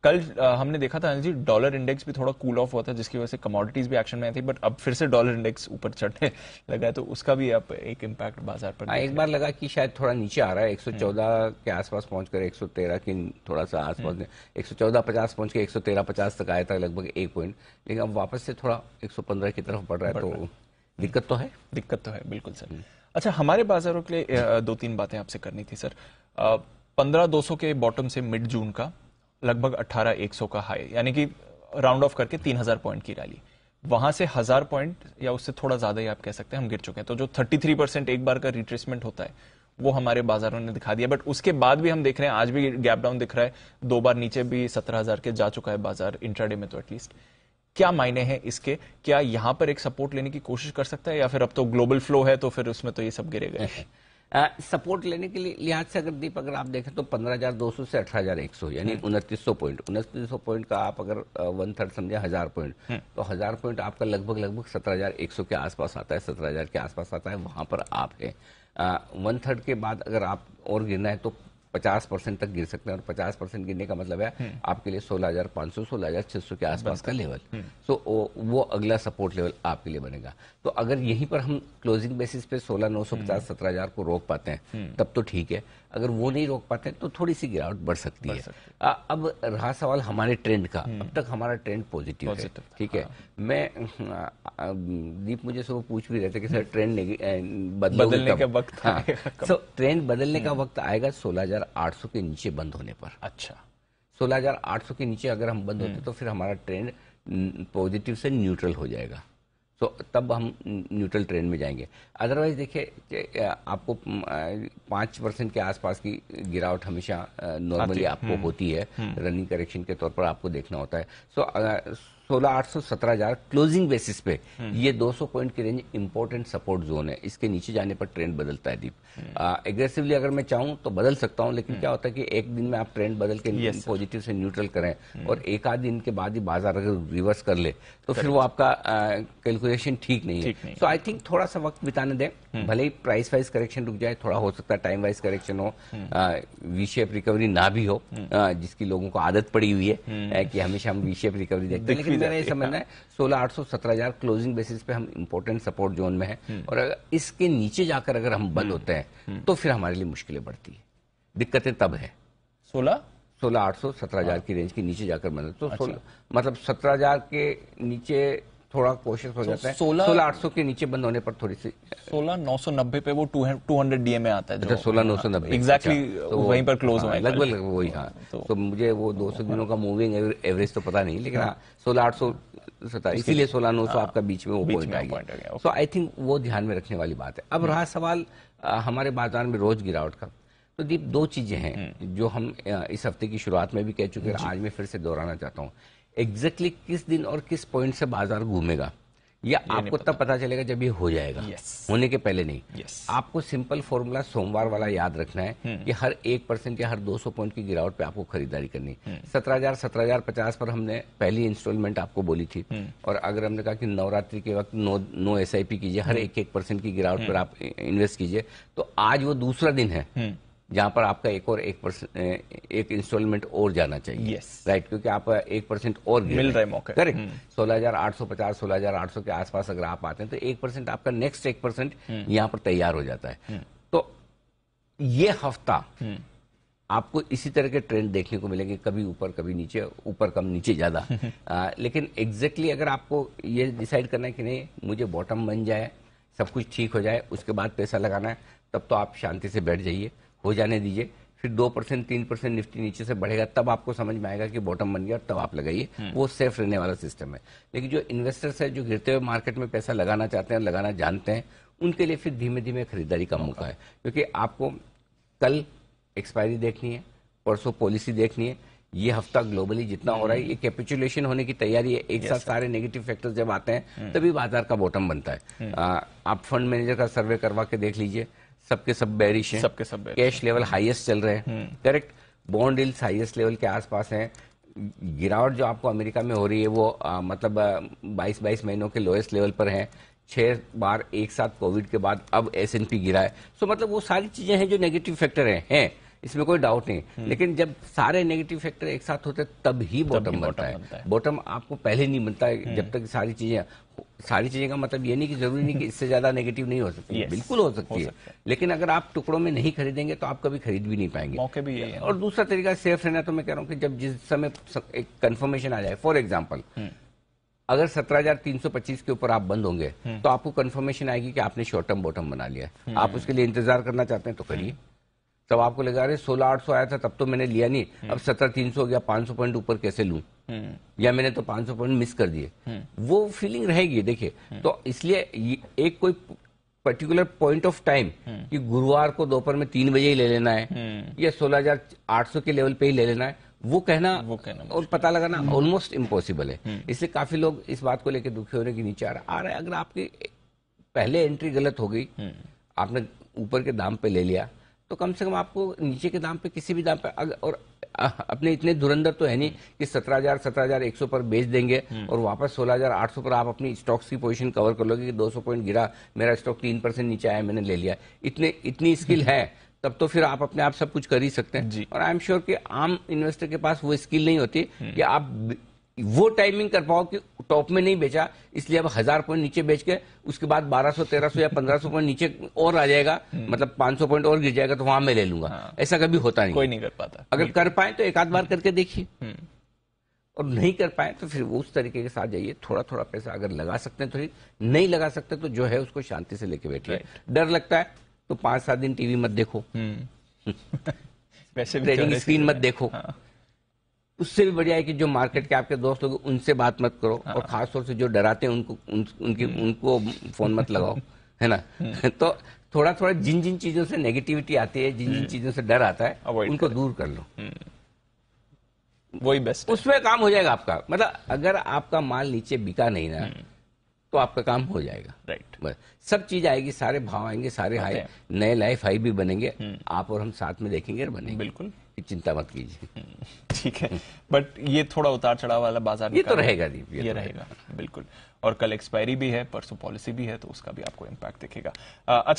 कल हमने देखा था अनिल जी, डॉलर इंडेक्स भी थोड़ा कूल ऑफ हुआ था, जिसकी वजह से कमोडिटीज भी एक्शन में आई थी, बट अब फिर से डॉलर इंडेक्स ऊपर चढ़ने लगा है, तो उसका भी आप एक इम्पैक्ट बाजार पर देख एक बार लगा कि शायद थोड़ा नीचे आ रहा है, 114 के आसपास पहुंचकर 113 की थोड़ा सा आसपास 114.50 पहुंच के 113.50 तक आया था लगभग 1 पॉइंट, लेकिन अब वापस से थोड़ा 115 की तरफ बढ़ रहा है, तो दिक्कत तो है। दिक्कत तो है, बिल्कुल सर। अच्छा, हमारे बाजारों के लिए दो तीन बातें आपसे करनी थी सर। 15,200 के बॉटम से मिड जून का लगभग 18,100 का हाई, यानी कि राउंड ऑफ करके 3,000 पॉइंट की रैली, वहां से 1,000 पॉइंट या उससे थोड़ा ज्यादा ही आप कह सकते हैं हम गिर चुके हैं। तो जो 33% एक बार का रिट्रेसमेंट होता है वो हमारे बाजारों ने दिखा दिया, बट उसके बाद भी हम देख रहे हैं आज भी गैप डाउन दिख रहा है, 2 बार नीचे भी 17,000 के जा चुका है बाजार इंट्राडे में। तो एटलीस्ट क्या मायने हैं इसके? क्या यहां पर एक सपोर्ट लेने की कोशिश कर सकता है, या फिर अब तो ग्लोबल फ्लो है तो फिर उसमें तो ये सब गिरे गए? सपोर्ट लेने के लिए लिहाज से अगर दीप अगर आप देखें तो 15,200 से 18,100 यानी 2900 पॉइंट, 2900 पॉइंट का आप अगर 1/3 समझे 1000 पॉइंट, तो 1000 पॉइंट आपका लगभग 17,100 के आसपास आता है, 17,000 के आसपास आता है, वहां पर आप है। 1/3 के बाद अगर आप और गिरना है तो 50% तक गिर सकते हैं, और 50% गिरने का मतलब है आपके लिए 16,500 16,600 के आसपास का लेवल। सो वो अगला सपोर्ट लेवल आपके लिए बनेगा। तो अगर यहीं पर हम क्लोजिंग बेसिस पे 16,950 17,000 को रोक पाते हैं तब तो ठीक है, अगर वो नहीं रोक पाते हैं तो थोड़ी सी गिरावट बढ़ सकती है। अब रहा सवाल हमारे ट्रेंड का, अब तक हमारा ट्रेंड पॉजिटिव है, ठीक है। मैं दीप मुझे सुबह पूछ भी रहे थे कि सर ट्रेंड बदलने का वक्त आएगा। तो ट्रेंड बदलने का वक्त आएगा 16,800 के नीचे बंद होने पर। अच्छा, 16,800 के नीचे अगर हम बंद होते तो फिर हमारा ट्रेंड पॉजिटिव से न्यूट्रल हो जाएगा, तो तब हम न्यूट्रल ट्रेंड में जाएंगे। अदरवाइज देखिए आपको 5% के आसपास की गिरावट हमेशा नॉर्मली आपको होती है, रनिंग करेक्शन के तौर पर आपको देखना होता है। सो 16,800 17,000 क्लोजिंग बेसिस पे ये 200 पॉइंट की रेंज इंपॉर्टेंट सपोर्ट जोन है, इसके नीचे जाने पर ट्रेंड बदलता है दीप। एग्रेसिवली अगर मैं चाहूं तो बदल सकता हूं, लेकिन क्या होता है कि एक दिन में आप ट्रेंड बदल के पॉजिटिव से न्यूट्रल करें और एक आध दिन के बाद ही बाजार अगर रिवर्स कर ले तो फिर वो आपका कैलकुलेशन ठीक नहीं है। सो आई थिंक थोड़ा सा वक्त बिताने दें, भले ही प्राइस वाइज करेक्शन रुक जाए, थोड़ा हो सकता है टाइम वाइज करेक्शन हो, वी शेप रिकवरी ना भी हो, जिसकी लोगों को आदत पड़ी हुई है कि हमेशा हम वी शेप रिकवरी देखते हैं, लेकिन मेरा ये समझना है 16,800 17,000 क्लोजिंग बेसिस पे हम इंपॉर्टेंट सपोर्ट जोन में हैं, और अगर इसके नीचे जाकर अगर हम बंद होते हैं तो फिर हमारे लिए मुश्किलें बढ़ती है, दिक्कतें तब है। 16,800 17,000 की रेंज के नीचे जाकर बंद तो मतलब 17,000 के नीचे थोड़ा कोशिश हो जाता है, 16,800 के नीचे बंद होने पर थोड़ी सी 16,990 पे वो 200 डीएमए आता है, 16,990 एग्जैक्टली तो वहीं पर क्लोज हुआ है लगभग वही। हाँ, तो मुझे वो 200 दिनों का मूविंग एवरेज तो पता नहीं, लेकिन हाँ 16,800 इसीलिए 16,900 आपका बीच में वो पॉइंट आ गया। सो आई थिंक वो ध्यान में रखने वाली बात है। अब रहा सवाल हमारे बाजार में रोज गिरावट का, तो दीप दो चीजें हैं जो हम इस हफ्ते की शुरुआत में भी कह चुके हैं, आज मैं फिर से दोहराना चाहता हूँ। एग्जैक्टली किस दिन और किस पॉइंट से बाजार घूमेगा या आपको तब पता चलेगा जब ये हो जाएगा, होने के पहले नहीं। आपको सिंपल फॉर्मूला सोमवार वाला याद रखना है कि हर 1% या हर 200 पॉइंट की गिरावट पे आपको खरीदारी करनी। 17,050 पर हमने पहली इंस्टॉलमेंट आपको बोली थी, और अगर हमने कहा कि नवरात्रि के वक्त नो SIP कीजिए, हर 1% की गिरावट पर आप इन्वेस्ट कीजिए, तो आज वो दूसरा दिन है जहां पर आपका एक इंस्टॉलमेंट और जाना चाहिए, राइट, क्योंकि आप 1% और मिल रहा है मौका, करेक्ट। 16,850 16,800 के आसपास अगर आप आते हैं तो 1% आपका नेक्स्ट 1% यहां पर तैयार हो जाता है। तो ये हफ्ता आपको इसी तरह के ट्रेंड देखने को मिलेंगे, कभी ऊपर कभी नीचे, ऊपर कम नीचे ज्यादा। लेकिन एग्जैक्टली अगर आपको ये डिसाइड करना है कि नहीं मुझे बॉटम बन जाए, सब कुछ ठीक हो जाए, उसके बाद पैसा लगाना है, तब तो आप शांति से बैठ जाइए, हो जाने दीजिए। फिर 2% 3% निफ्टी नीचे से बढ़ेगा, तब आपको समझ में आएगा कि बॉटम बन गया, तब आप लगाइए, वो सेफ रहने वाला सिस्टम है। लेकिन जो इन्वेस्टर्स है जो गिरते हुए मार्केट में पैसा लगाना चाहते हैं, लगाना जानते हैं, उनके लिए फिर धीमे धीमे खरीदारी का मौका है, क्योंकि आपको कल एक्सपायरी देखनी है, परसों पॉलिसी देखनी है, ये हफ्ता ग्लोबली जितना हो रहा है ये कैपिचुलेशन होने की तैयारी है। एक साथ सारे नेगेटिव फैक्टर्स जब आते हैं तभी बाजार का बॉटम बनता है। आप फंड मैनेजर का सर्वे करवा के देख लीजिए, सबके सब बेरिश हैं, कैश लेवल हाईएस्ट चल रहे हैं, correct, bond yields highest level के आसपास हैं। गिरावट जो आपको अमेरिका में हो रही है वो मतलब 22 महीनों के लोएस्ट लेवल पर है, 6 बार एक साथ कोविड के बाद अब S&P गिरा है। सो मतलब वो सारी चीजें हैं जो नेगेटिव फैक्टर हैं, इसमें कोई डाउट नहीं। लेकिन जब सारे नेगेटिव फैक्टर एक साथ होते हैं तब ही बॉटम बनता है। बॉटम आपको पहले नहीं बनता है जब तक सारी चीजें का मतलब ये नहीं कि जरूरी नहीं कि इससे ज्यादा नेगेटिव नहीं हो सकती। बिल्कुल हो सकती है, लेकिन अगर आप टुकड़ों में नहीं खरीदेंगे तो आप कभी खरीद भी नहीं पाएंगे। मौके भी यही है। और दूसरा तरीका सेफ रहना, तो मैं कह रहा हूँ कि जब जिस समय एक कंफर्मेशन आ जाए, फॉर एग्जाम्पल अगर 17,325 के ऊपर आप बंद होंगे तो आपको कंफर्मेशन आएगी कि आपने शॉर्ट टर्म बॉटम बना लिया है। आप उसके लिए इंतजार करना चाहते हैं तो करिए। तब आपको लगा रहे 16,800 आया था तब तो मैंने लिया नहीं, अब 17,300 हो गया, 500 पॉइंट ऊपर कैसे लूं, या मैंने तो 500 पॉइंट मिस कर दिए, वो फीलिंग रहेगी। देखिए, तो इसलिए एक कोई पर्टिकुलर पॉइंट ऑफ टाइम कि गुरुवार को दोपहर में 3 बजे ही ले लेना है या 16,800 के लेवल पे ही ले लेना है, वो कहना और पता लगाना ऑलमोस्ट इम्पॉसिबल है। इसलिए काफी लोग इस बात को लेकर दुखी होने के नीचे आ रहे हैं। अगर आपकी पहले एंट्री गलत हो गई, आपने ऊपर के दाम पे ले लिया, तो कम से कम आपको नीचे के दाम पे, किसी भी दाम पे, और अपने इतने धुरंधर तो है नहीं कि 17,100 पर बेच देंगे और वापस 16,800 पर आप अपनी स्टॉक्स की पोजीशन कवर कर लोगे कि 200 पॉइंट गिरा, मेरा स्टॉक 3% नीचे आया, मैंने ले लिया। इतनी स्किल है तब तो फिर आप अपने आप सब कुछ कर ही सकते हैं। और आई एम श्योर कि आम इन्वेस्टर के पास वो स्किल नहीं होती कि आप वो टाइमिंग कर पाओ कि टॉप में नहीं बेचा, इसलिए अब 1000 पॉइंट नीचे बेच के उसके बाद 1200, 1300 या 1500 पॉइंट नीचे और आ जाएगा, मतलब 500 पॉइंट और गिर जाएगा तो वहां मैं ले लूंगा। ऐसा कभी होता नहीं, कोई नहीं कर पाता। अगर कर पाए तो एक आध बार करके देखिए, और नहीं कर पाए तो फिर उस तरीके के साथ जाइए। थोड़ा थोड़ा पैसा अगर लगा सकते हैं तो ठीक, नहीं लगा सकते तो जो है उसको शांति से लेके बैठिए। डर लगता है तो 5-7 दिन टीवी मत देखो, ट्रेडिंग स्क्रीन मत देखो। उससे भी बढ़िया है कि जो मार्केट के आपके दोस्त लोग उनसे बात मत करो, और खासतौर से जो डराते हैं उनको फोन मत लगाओ, है ना। तो थोड़ा थोड़ा जिन जिन चीजों से नेगेटिविटी आती है, जिन जिन चीजों से डर आता है, उनको दूर कर लो, वही बेस्ट, उसमें काम हो जाएगा आपका। मतलब अगर आपका माल नीचे बिका नहीं ना तो आपका काम हो जाएगा। राइट, सब चीज आएगी, सारे भाव आएंगे, सारे हाई, नए लाइफ हाई भी बनेंगे, आप और हम साथ में देखेंगे और बनेंगे। बिल्कुल, चिंता मत कीजिए। ठीक है, बट ये थोड़ा उतार चढ़ाव वाला बाजार ये तो रहेगा, ये रहेगा बिल्कुल। और कल एक्सपायरी भी है, परसों पॉलिसी भी है, तो उसका भी आपको इम्पैक्ट दिखेगा। अच्छा।